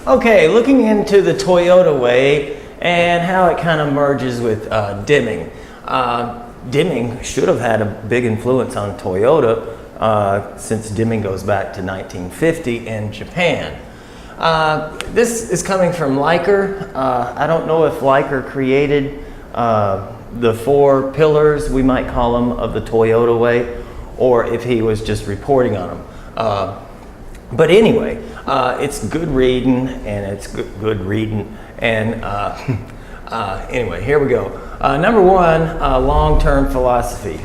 Okay, looking into the Toyota way and how it kind of merges with Deming. Deming should have had a big influence on Toyota since Deming goes back to 1950 in Japan. This is coming from Leiker. I don't know if Leiker created the 4 pillars, we might call them, of the Toyota way, or if he was just reporting on them. But anyway, it's good reading, and it's good reading. And anyway, here we go. Number 1, long-term philosophy.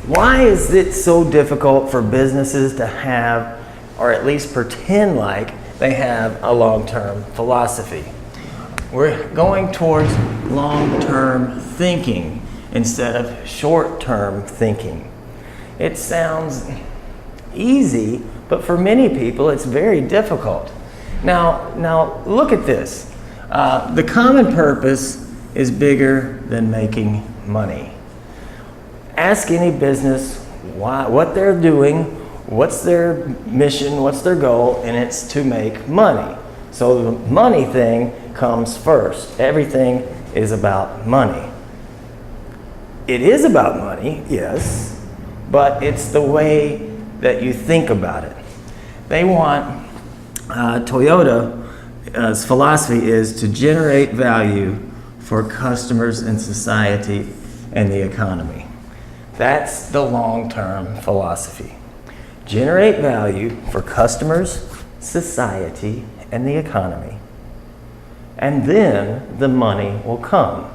Why is it so difficult for businesses to have, or at least pretend like they have, a long-term philosophy? We're going towards long-term thinking instead of short-term thinking. It sounds easy, but for many people it's very difficult. Now look at this. The common purpose is bigger than making money. Ask any business what they're doing, what's their mission, what's their goal, and it's to make money. So the money thing comes first. Everything is about money. It is about money, yes, but it's the way that you think about it. They want, Toyota's philosophy is to generate value for customers and society and the economy. That's the long-term philosophy. Generate value for customers, society, and the economy. And then the money will come.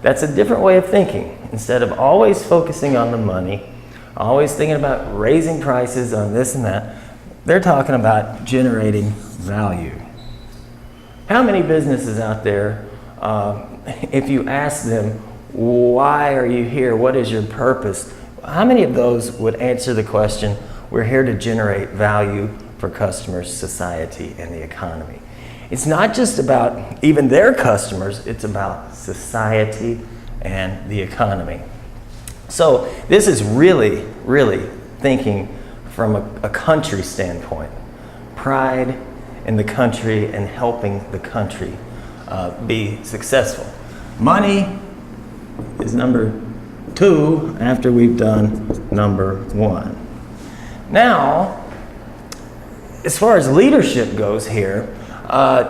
That's a different way of thinking. Instead of always focusing on the money, always thinking about raising prices on this and that, they're talking about generating value. How many businesses out there, if you ask them, why are you here? What is your purpose? How many of those would answer the question, we're here to generate value for customers, society, and the economy? It's not just about even their customers, it's about society and the economy. So this is really, really thinking from a country standpoint. Pride in the country and helping the country be successful. Money is number 2 after we've done number 1. Now, as far as leadership goes here,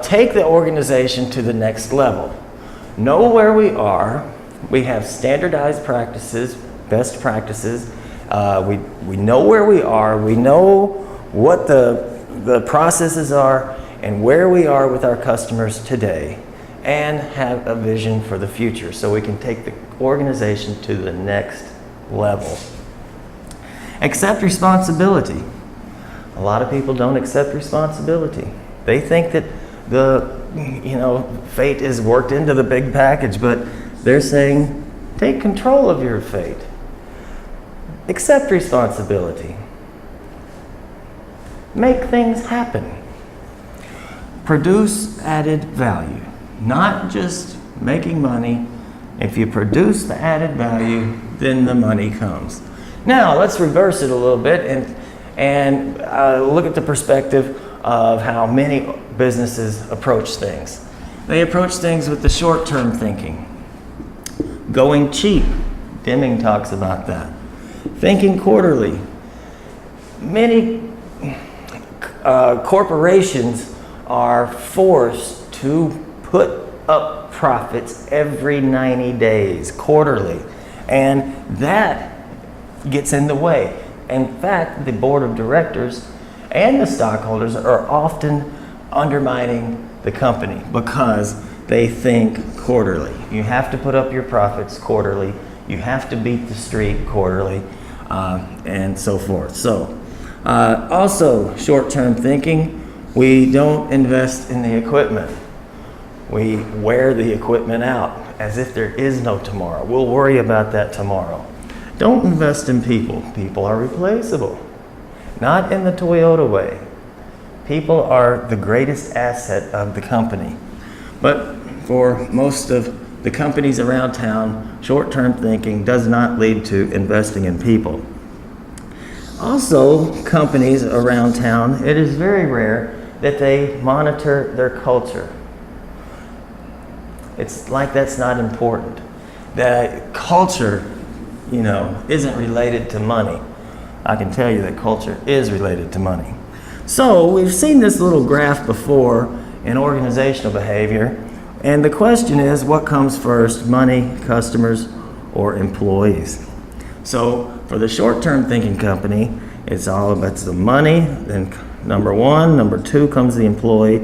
take the organization to the next level. Know where we are. We have standardized practices, best practices. We know where we are. We know what the processes are and where we are with our customers today, and have a vision for the future so we can take the organization to the next level. Accept responsibility. A lot of people don't accept responsibility. They think that fate is worked into the big package, but they're saying, take control of your fate. Accept responsibility. Make things happen. Produce added value. Not just making money. If you produce the added value, then the money comes. Now, let's reverse it a little bit and look at the perspective of how many businesses approach things. They approach things with the short-term thinking. Going cheap. Deming talks about that. Thinking quarterly. Many corporations are forced to put up profits every 90 days, quarterly, and that gets in the way. In fact, the board of directors and the stockholders are often undermining the company because they think quarterly. You have to put up your profits quarterly. You have to beat the street quarterly, and so forth. So, also short-term thinking, we don't invest in the equipment. We wear the equipment out as if there is no tomorrow. We'll worry about that tomorrow. Don't invest in people. People are replaceable. Not in the Toyota way. People are the greatest asset of the company. But for most of the companies around town, short-term thinking does not lead to investing in people. Also, companies around town, it is very rare that they monitor their culture. It's like that's not important. That culture, isn't related to money. I can tell you that culture is related to money. So we've seen this little graph before in organizational behavior, and the question is, what comes first, money, customers, or employees? So for the short-term thinking company, it's all about the money, then number one, number two comes the employee,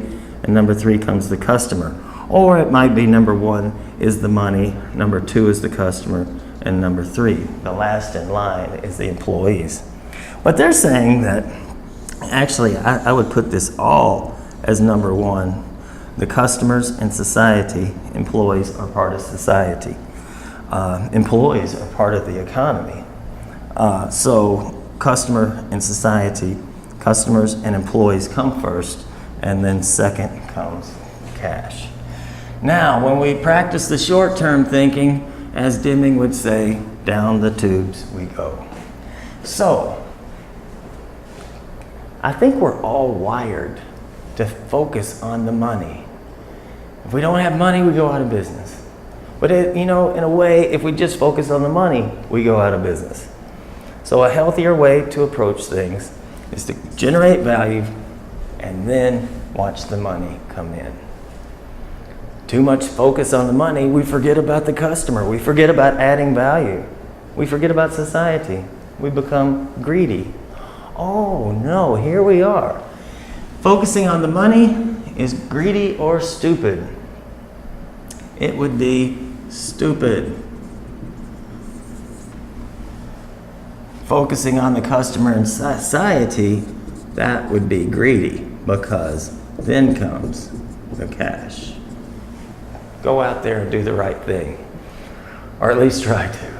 and number three comes the customer. Or it might be number one is the money, number two is the customer, and number three, the last in line, is the employees. But they're saying that, actually, I would put this all as number one. The customers and society, employees are part of society. Employees are part of the economy. So customer and society, customers and employees come first, and then second comes cash. Now, when we practice the short-term thinking, as Deming would say, down the tubes we go. So, I think we're all wired to focus on the money. If we don't have money, we go out of business. But in a way, if we just focus on the money, we go out of business. So a healthier way to approach things is to generate value and then watch the money come in. Too much focus on the money, we forget about the customer. We forget about adding value. We forget about society. We become greedy. Oh no, here we are. Focusing on the money is greedy or stupid. It would be stupid. Focusing on the customer and society, that would be greedy, because then comes the cash. Go out there and do the right thing, or at least try to.